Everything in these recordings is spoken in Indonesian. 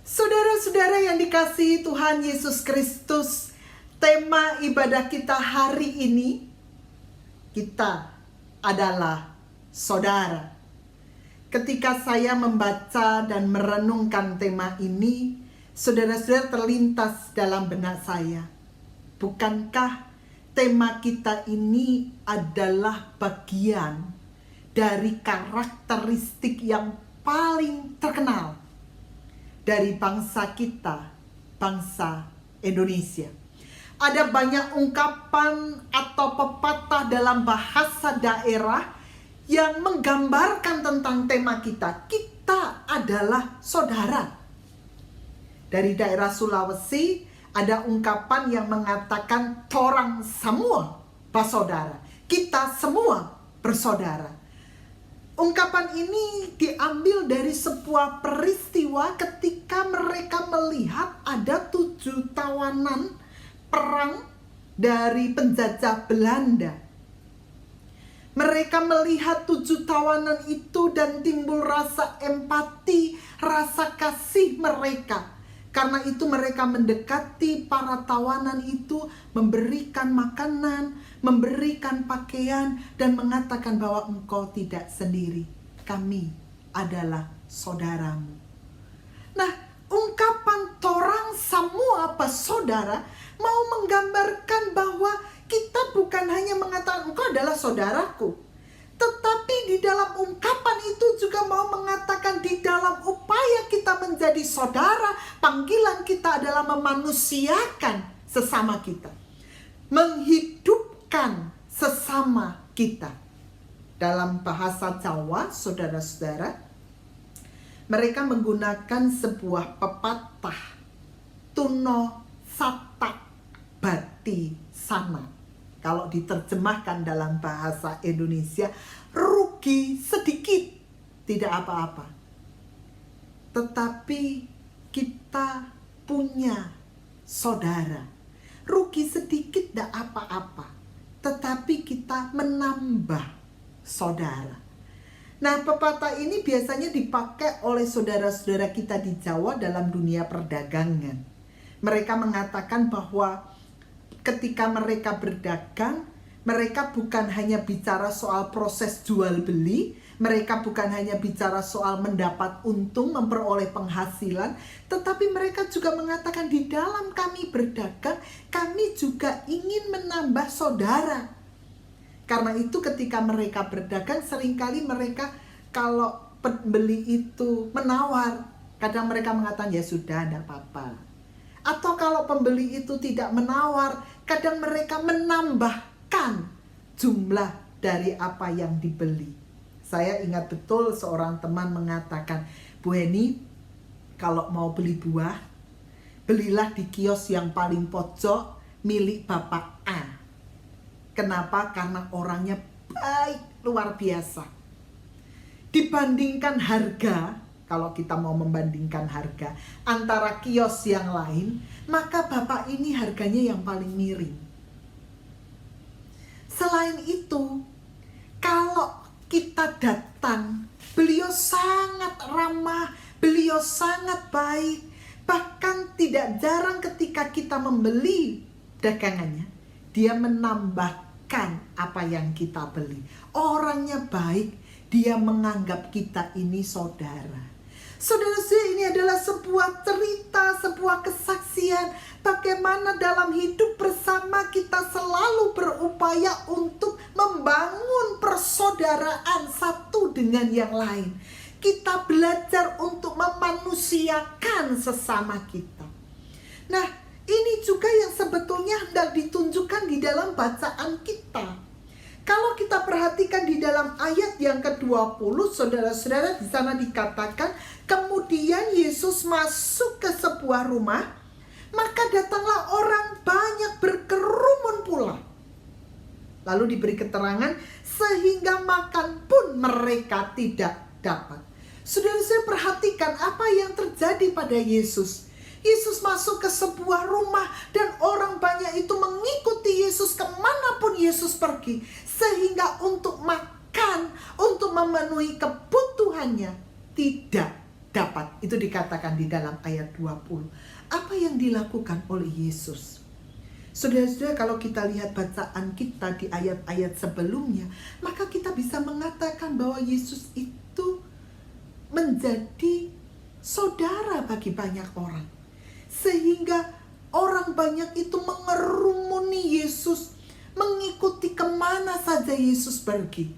Saudara-saudara yang dikasihi Tuhan Yesus Kristus, tema ibadah kita hari ini, kita adalah saudara. Ketika saya membaca dan merenungkan tema ini, saudara-saudara, terlintas dalam benak saya, bukankah tema kita ini adalah bagian dari karakteristik yang paling terkenal dari bangsa kita, bangsa Indonesia. Ada banyak ungkapan atau pepatah dalam bahasa daerah yang menggambarkan tentang tema kita. Kita adalah saudara. Dari daerah Sulawesi ada ungkapan yang mengatakan torang semua bersaudara. Kita semua bersaudara. Ungkapan ini diambil dari sebuah peristiwa ketika mereka melihat ada 7 tawanan perang dari penjajah Belanda. Mereka melihat 7 tawanan itu dan timbul rasa empati, rasa kasih mereka. Karena itu mereka mendekati para tawanan itu, memberikan makanan, memberikan pakaian, dan mengatakan bahwa engkau tidak sendiri. Kami adalah saudaramu. Nah, ungkapan torang semua bersaudara mau menggambarkan bahwa kita bukan hanya mengatakan engkau adalah saudaraku, tetapi di dalam ungkapan itu juga mau mengatakan di dalam upaya kita menjadi saudara, panggilan kita adalah memanusiakan sesama kita, menghidupkan sesama kita. Dalam bahasa Jawa, saudara-saudara, mereka menggunakan sebuah pepatah, tuno satak bati sana. Kalau diterjemahkan dalam bahasa Indonesia, rugi sedikit, tidak apa-apa. Tetapi kita punya saudara. Rugi sedikit tidak apa-apa. Tetapi kita menambah saudara. Nah, pepatah ini biasanya dipakai oleh saudara-saudara kita di Jawa dalam dunia perdagangan. Mereka mengatakan bahwa ketika mereka berdagang, mereka bukan hanya bicara soal proses jual beli, mereka bukan hanya bicara soal mendapat untung, memperoleh penghasilan, tetapi mereka juga mengatakan di dalam kami berdagang, kami juga ingin menambah saudara. Karena itu ketika mereka berdagang, seringkali mereka kalau pembeli itu menawar, kadang mereka mengatakan ya sudah, tidak apa-apa. Atau kalau pembeli itu tidak menawar, kadang mereka menambahkan jumlah dari apa yang dibeli. Saya ingat betul seorang teman mengatakan, Bu Heni, kalau mau beli buah, belilah di kios yang paling pojok milik Bapak A. Kenapa? Karena orangnya baik, luar biasa. Dibandingkan harga, kalau kita mau membandingkan harga antara kios yang lain, maka bapak ini harganya yang paling miring. Selain itu, kalau kita datang, beliau sangat ramah, beliau sangat baik. Bahkan tidak jarang ketika kita membeli dagangannya, dia menambahkan apa yang kita beli. Orangnya baik, dia menganggap kita ini saudara. Saudara-saudara, ini adalah sebuah cerita, sebuah kesaksian bagaimana dalam hidup bersama kita selalu berupaya untuk membangun persaudaraan satu dengan yang lain. Kita belajar untuk memanusiakan sesama kita. Nah, ini juga yang sebetulnya hendak ditunjukkan di dalam bacaan kita. Kalau kita perhatikan di dalam ayat yang ke-20, saudara-saudara, di sana dikatakan, kemudian Yesus masuk ke sebuah rumah, maka datanglah orang banyak berkerumun pula. Lalu diberi keterangan, sehingga makan pun mereka tidak dapat. Saudara-saudara, perhatikan apa yang terjadi pada Yesus. Yesus masuk ke sebuah rumah dan orang banyak itu mengikuti Yesus kemanapun Yesus pergi. Sehingga untuk makan, untuk memenuhi kebutuhannya tidak dapat. Itu dikatakan di dalam ayat 20. Apa yang dilakukan oleh Yesus? Saudara-saudara, kalau kita lihat bacaan kita di ayat-ayat sebelumnya, maka kita bisa mengatakan bahwa Yesus itu menjadi saudara bagi banyak orang. Sehingga orang banyak itu mengerumuni Yesus, mengikuti kemana saja Yesus pergi.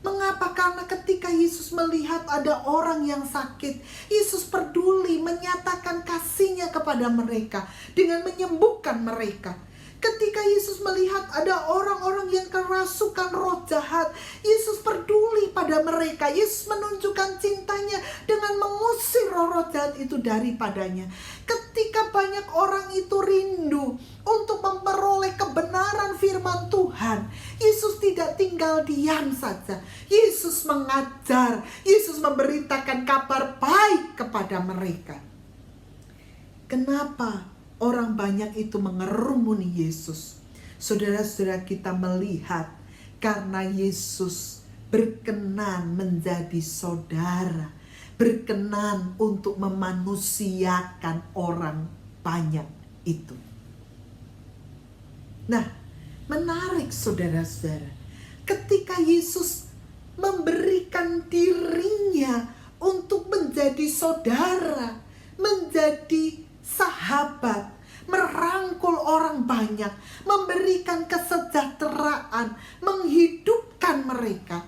Mengapa? Karena ketika Yesus melihat ada orang yang sakit, Yesus peduli menyatakan kasih-Nya kepada mereka dengan menyembuhkan mereka. Ketika Yesus melihat ada orang-orang yang kerasukan roh jahat, Yesus peduli pada mereka. Yesus menunjukkan cintanya dengan mengusir roh-roh jahat itu daripadanya. Ketika banyak orang itu rindu untuk memperoleh kebenaran firman Tuhan, Yesus tidak tinggal diam saja. Yesus mengajar, Yesus memberitakan kabar baik kepada mereka. Kenapa orang banyak itu mengerumuni Yesus? Saudara-saudara, kita melihat karena Yesus berkenan menjadi saudara, berkenan untuk memanusiakan orang banyak itu. Nah, menarik saudara-saudara, ketika Yesus memberikan dirinya untuk menjadi saudara, menjadi sahabat, merangkul orang banyak, memberikan kesejahteraan, menghidupkan mereka.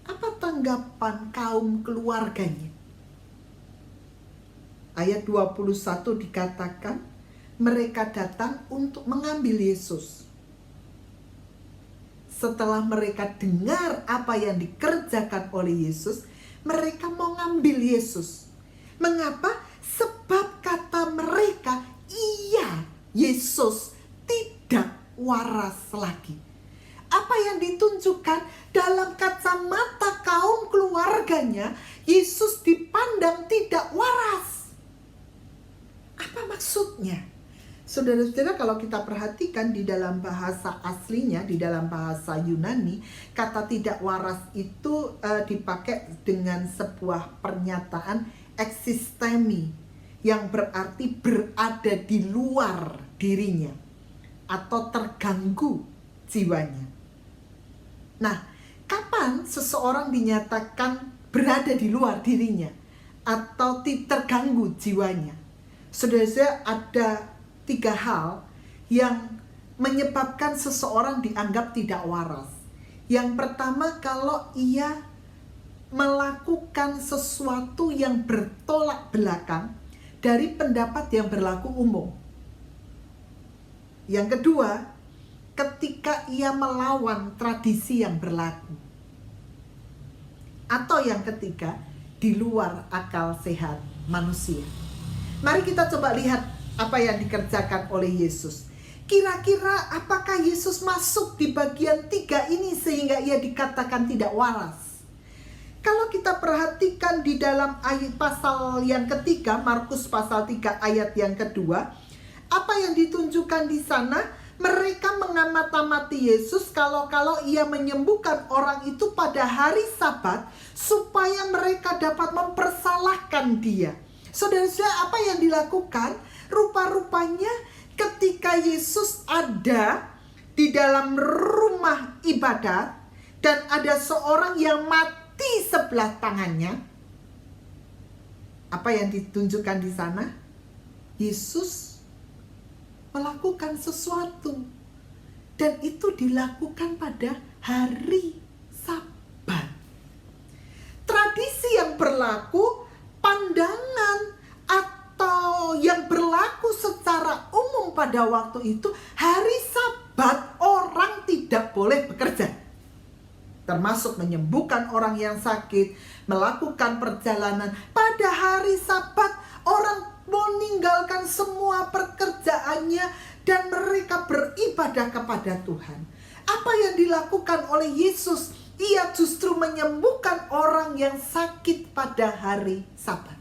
Apa tanggapan kaum keluarganya? Ayat 21 dikatakan, mereka datang untuk mengambil Yesus. Setelah mereka dengar apa yang dikerjakan oleh Yesus, mereka mau ngambil Yesus. Mengapa? Sebab kata mereka, iya, Yesus tidak waras lagi. Apa yang ditunjukkan dalam kacamata kaum keluarganya, Yesus dipandang tidak waras. Apa maksudnya? Saudara-saudara, kalau kita perhatikan di dalam bahasa aslinya, di dalam bahasa Yunani, kata tidak waras itu dipakai dengan sebuah pernyataan eksistemi, yang berarti berada di luar dirinya atau terganggu jiwanya. Nah, kapan seseorang dinyatakan berada di luar dirinya atau terganggu jiwanya? Saudara-saudara, ada 3 hal yang menyebabkan seseorang dianggap tidak waras. Yang pertama, kalau ia melakukan sesuatu yang bertolak belakang dari pendapat yang berlaku umum. Yang kedua, ketika ia melawan tradisi yang berlaku. Atau yang ketiga, di luar akal sehat manusia. Mari kita coba lihat apa yang dikerjakan oleh Yesus. Kira-kira apakah Yesus masuk di bagian 3 ini sehingga ia dikatakan tidak waras? Kalau kita perhatikan di dalam ayat pasal yang ketiga, Markus pasal 3 ayat yang kedua, apa yang ditunjukkan di sana? Mereka mengamati Yesus kalau ia menyembuhkan orang itu pada hari Sabat supaya mereka dapat mempersalahkan dia. Saudara-saudara, apa yang dilakukan? Rupa-rupanya ketika Yesus ada di dalam rumah ibadat dan ada seorang yang mati sebelah tangannya, apa yang ditunjukkan di sana? Yesus melakukan sesuatu, dan itu dilakukan pada hari Sabat. Tradisi yang berlaku, pandangan atau yang berlaku secara umum pada waktu itu, hari Sabat orang tidak boleh bekerja, termasuk menyembuhkan orang yang sakit, melakukan perjalanan. Pada hari Sabat orang meninggalkan semua pekerjaannya dan mereka beribadah kepada Tuhan. Apa yang dilakukan oleh Yesus? Ia justru menyembuhkan orang yang sakit pada hari Sabat.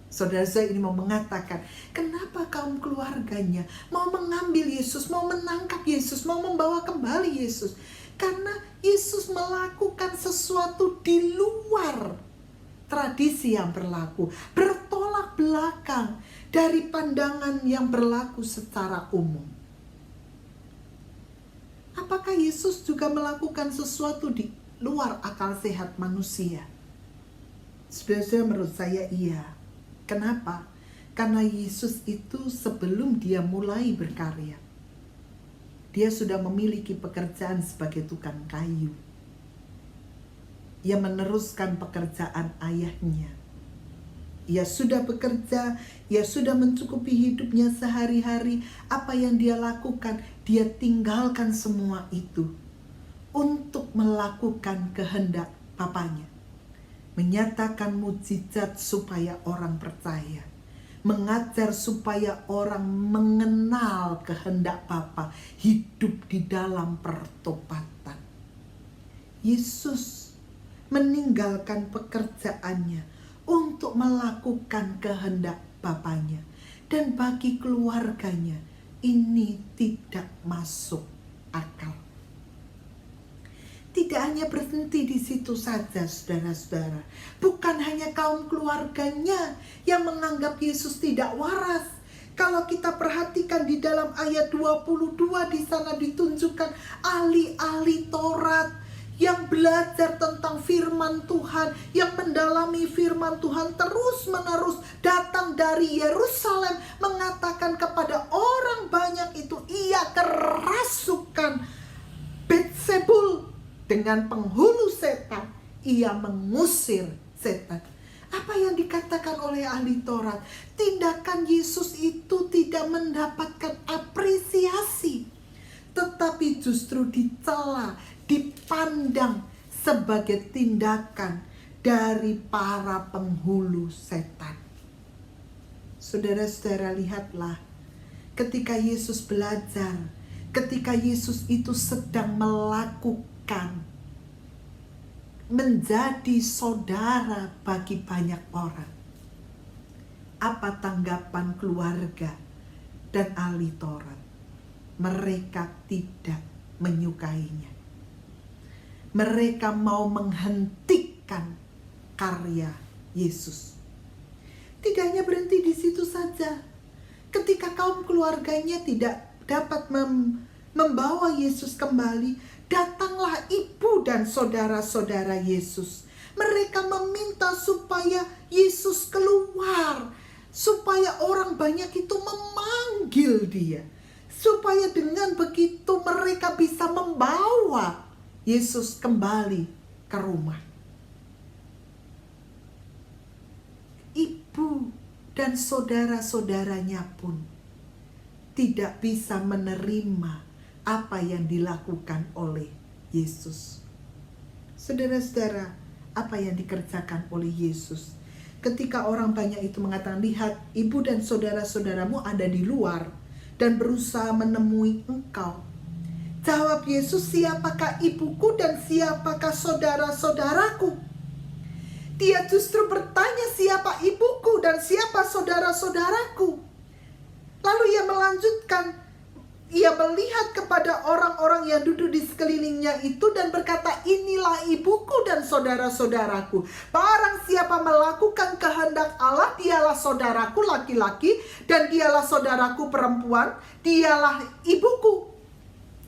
Saudara saya ini mau mengatakan, kenapa kaum keluarganya mau mengambil Yesus, mau menangkap Yesus, mau membawa kembali Yesus? Karena Yesus melakukan sesuatu di luar tradisi yang berlaku, bertolak belakang dari pandangan yang berlaku secara umum. Apakah Yesus juga melakukan sesuatu di luar akal sehat manusia? Sebenarnya menurut saya iya. Kenapa? Karena Yesus itu sebelum dia mulai berkarya, dia sudah memiliki pekerjaan sebagai tukang kayu. Ia meneruskan pekerjaan ayahnya. Ia sudah bekerja, ia sudah mencukupi hidupnya sehari-hari. Apa yang dia lakukan, dia tinggalkan semua itu untuk melakukan kehendak Bapanya. Menyatakan mukjizat supaya orang percaya. Mengajar supaya orang mengenal kehendak Bapa, hidup di dalam pertobatan. Yesus meninggalkan pekerjaannya untuk melakukan kehendak Bapanya. Dan bagi keluarganya ini tidak masuk akal. Tidak hanya berhenti di situ saja, saudara-saudara. Bukan hanya kaum keluarganya yang menganggap Yesus tidak waras. Kalau kita perhatikan di dalam ayat 22 di sana ditunjukkan ahli-ahli Taurat yang belajar tentang firman Tuhan, yang mendalami firman Tuhan terus-menerus datang dari Yerusalem mengatakan kepada orang banyak itu, ia kerasukan Beelzebul. Dengan penghulu setan, ia mengusir setan. Apa yang dikatakan oleh ahli Taurat? Tindakan Yesus itu tidak mendapatkan apresiasi, tetapi justru dicela, dipandang sebagai tindakan dari para penghulu setan. Saudara-saudara, lihatlah ketika Yesus belajar, ketika Yesus itu sedang melakukan menjadi saudara bagi banyak orang. Apa tanggapan keluarga dan ahli Taurat? Mereka tidak menyukainya. Mereka mau menghentikan karya Yesus. Tidak hanya berhenti di situ saja. Ketika kaum keluarganya tidak dapat membawa Yesus kembali, datanglah ibu dan saudara-saudara Yesus. Mereka meminta supaya Yesus keluar, supaya orang banyak itu memanggil dia, supaya dengan begitu mereka bisa membawa Yesus kembali ke rumah. Ibu dan saudara-saudaranya pun tidak bisa menerima apa yang dilakukan oleh Yesus. Saudara-saudara, apa yang dikerjakan oleh Yesus? Ketika orang banyak itu mengatakan, lihat, ibu dan saudara-saudaramu ada di luar dan berusaha menemui engkau. Jawab Yesus, siapakah ibuku dan siapakah saudara-saudaraku? Dia justru bertanya, siapa ibuku dan siapa saudara-saudaraku? Lalu ia melanjutkan, ia melihat kepada orang-orang yang duduk di sekelilingnya itu dan berkata, inilah ibuku dan saudara-saudaraku. Barang siapa melakukan kehendak Allah, dialah saudaraku laki-laki dan dialah saudaraku perempuan, dialah ibuku.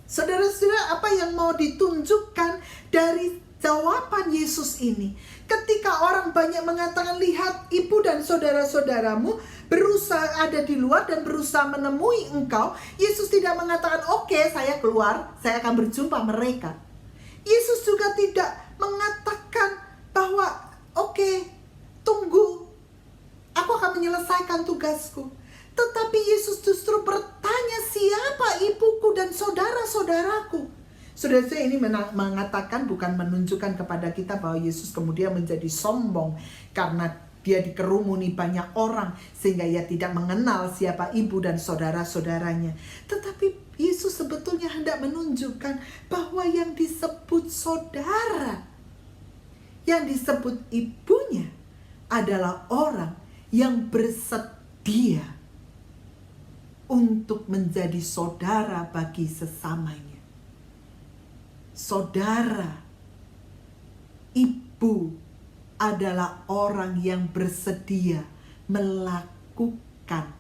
Saudara-saudara, apa yang mau ditunjukkan dari jawaban Yesus ini? Ketika orang banyak mengatakan, lihat, ibu dan saudara-saudaramu berusaha ada di luar dan berusaha menemui engkau, Yesus tidak mengatakan, oke, saya keluar, saya akan berjumpa mereka. Yesus juga tidak mengatakan bahwa, oke, tunggu, aku akan menyelesaikan tugasku. Tetapi Yesus justru bertanya, siapa ibuku dan saudara-saudaraku? Saudara-saudara, ini mengatakan, bukan menunjukkan kepada kita bahwa Yesus kemudian menjadi sombong karena dia dikerumuni banyak orang sehingga ia tidak mengenal siapa ibu dan saudara-saudaranya. Tetapi Yesus sebetulnya hendak menunjukkan bahwa yang disebut saudara, yang disebut ibunya adalah orang yang bersedia untuk menjadi saudara bagi sesamanya. Saudara, ibu adalah orang yang bersedia melakukan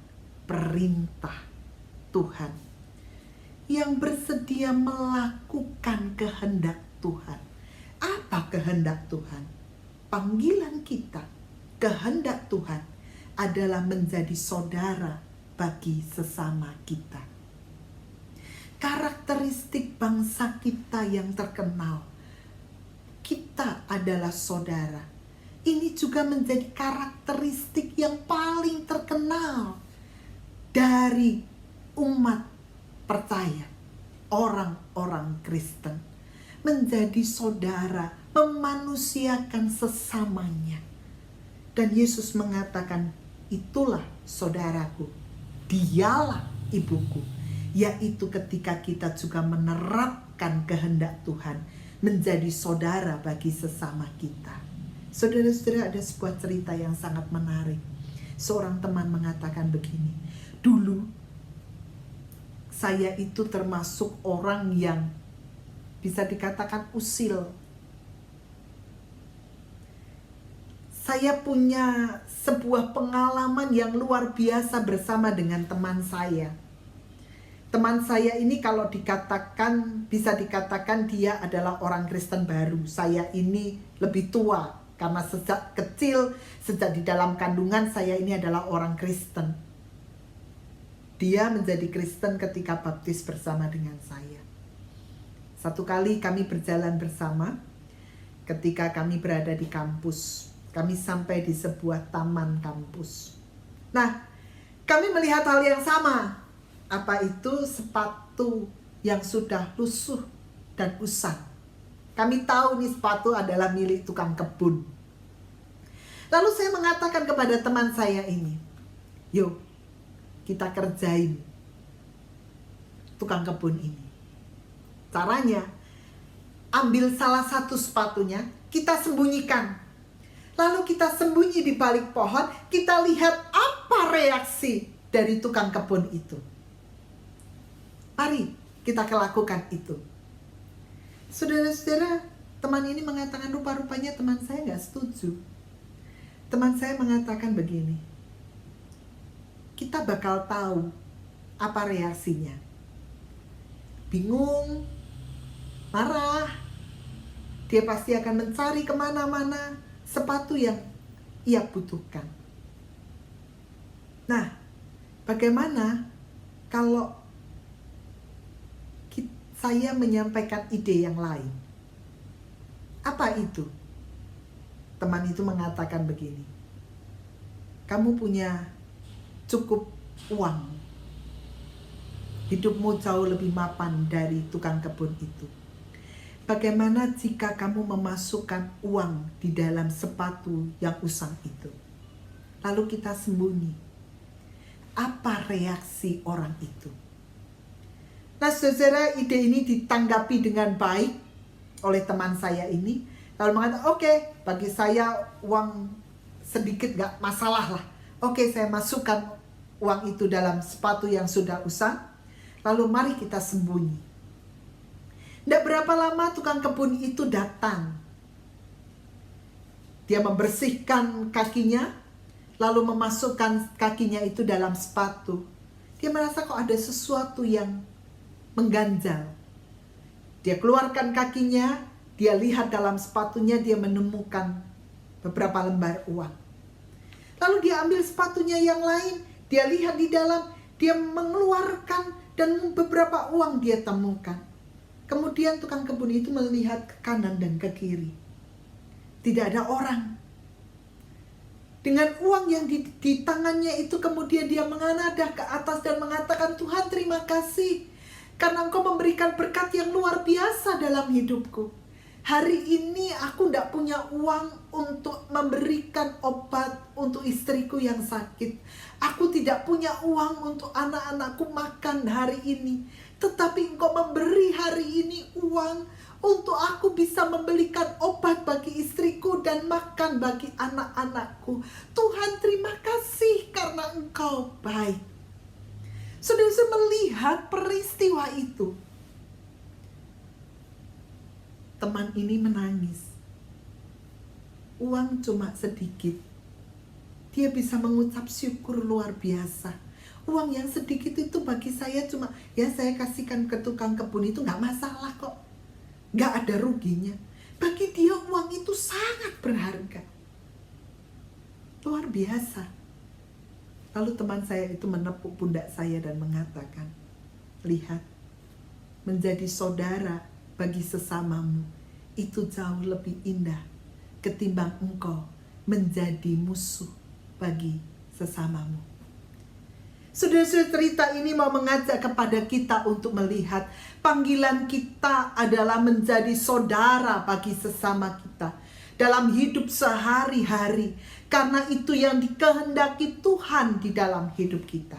perintah Tuhan, yang bersedia melakukan kehendak Tuhan. Apa kehendak Tuhan? Panggilan kita, kehendak Tuhan adalah menjadi saudara bagi sesama kita. Karakteristik bangsa kita yang terkenal, kita adalah saudara. Ini juga menjadi karakteristik yang paling terkenal dari umat percaya, orang-orang Kristen. Menjadi saudara, memanusiakan sesamanya. Dan Yesus mengatakan, itulah saudaraku, dialah ibuku. Yaitu ketika kita juga menerapkan kehendak Tuhan, menjadi saudara bagi sesama kita. Saudara-saudara, ada sebuah cerita yang sangat menarik. Seorang teman mengatakan begini, dulu saya itu termasuk orang yang bisa dikatakan usil. Saya punya sebuah pengalaman yang luar biasa bersama dengan teman saya. Teman saya ini kalau dikatakan, bisa dikatakan dia adalah orang Kristen baru. Saya ini lebih tua, karena sejak kecil, sejak di dalam kandungan saya ini adalah orang Kristen. Dia menjadi Kristen ketika baptis bersama dengan saya. Satu kali kami berjalan bersama, ketika kami berada di kampus. Kami sampai di sebuah taman kampus. Nah, kami melihat hal yang sama. Apa itu? Sepatu yang sudah lusuh dan usang. Kami tahu nih sepatu adalah milik tukang kebun. Lalu saya mengatakan kepada teman saya ini, yuk kita kerjain tukang kebun ini. Caranya, ambil salah satu sepatunya, kita sembunyikan. Lalu kita sembunyi di balik pohon, kita lihat apa reaksi dari tukang kebun itu. Mari kita lakukan itu. Saudara-saudara, teman ini mengatakan rupa-rupanya teman saya nggak setuju. Teman saya mengatakan begini, kita bakal tahu apa reaksinya. Bingung, marah, dia pasti akan mencari kemana-mana sepatu yang ia butuhkan. Nah, bagaimana kalau saya menyampaikan ide yang lain? Apa itu? Teman itu mengatakan begini, kamu punya cukup uang, hidupmu jauh lebih mapan dari tukang kebun itu. Bagaimana jika kamu memasukkan uang di dalam sepatu yang usang itu? Lalu kita sembunyi. Apa reaksi orang itu? Nah, saudara, ide ini ditanggapi dengan baik oleh teman saya ini. Lalu mengatakan, oke, bagi saya uang sedikit gak masalah lah. Oke, saya masukkan uang itu dalam sepatu yang sudah usang. Lalu mari kita sembunyi. Tidak berapa lama tukang kebun itu datang. Dia membersihkan kakinya, lalu memasukkan kakinya itu dalam sepatu. Dia merasa kok ada sesuatu yang mengganjal. Dia keluarkan kakinya, dia lihat dalam sepatunya, dia menemukan beberapa lembar uang. Lalu dia ambil sepatunya yang lain, dia lihat di dalam, dia mengeluarkan dan beberapa uang dia temukan. Kemudian tukang kebun itu melihat ke kanan dan ke kiri. Tidak ada orang. Dengan uang yang di tangannya itu kemudian dia mengaнаdah ke atas dan mengatakan, Tuhan terima kasih. Karena Engkau memberikan berkat yang luar biasa dalam hidupku. Hari ini aku tidak punya uang untuk memberikan obat untuk istriku yang sakit. Aku tidak punya uang untuk anak-anakku makan hari ini. Tetapi Engkau memberi hari ini uang untuk aku bisa membelikan obat bagi istriku dan makan bagi anak-anakku. Tuhan terima kasih karena Engkau baik. Saudara melihat peristiwa itu. Teman ini menangis. uang cuma sedikit, dia bisa mengucap syukur luar biasa. Uang yang sedikit itu bagi saya cuma, ya saya kasihkan ke tukang kebun itu nggak masalah kok. Nggak ada ruginya. Bagi dia uang itu sangat berharga. Luar biasa. Lalu teman saya itu menepuk pundak saya dan mengatakan, lihat, menjadi saudara bagi sesamamu itu jauh lebih indah ketimbang engkau menjadi musuh bagi sesamamu. Saudara-saudara, cerita ini mau mengajak kepada kita untuk melihat panggilan kita adalah menjadi saudara bagi sesama kita dalam hidup sehari-hari. Karena itu yang dikehendaki Tuhan di dalam hidup kita.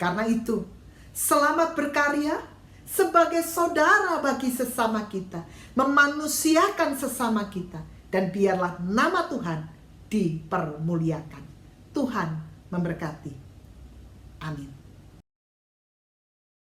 Karena itu, selamat berkarya sebagai saudara bagi sesama kita, memanusiakan sesama kita, dan biarlah nama Tuhan dipermuliakan. Tuhan memberkati. Amin.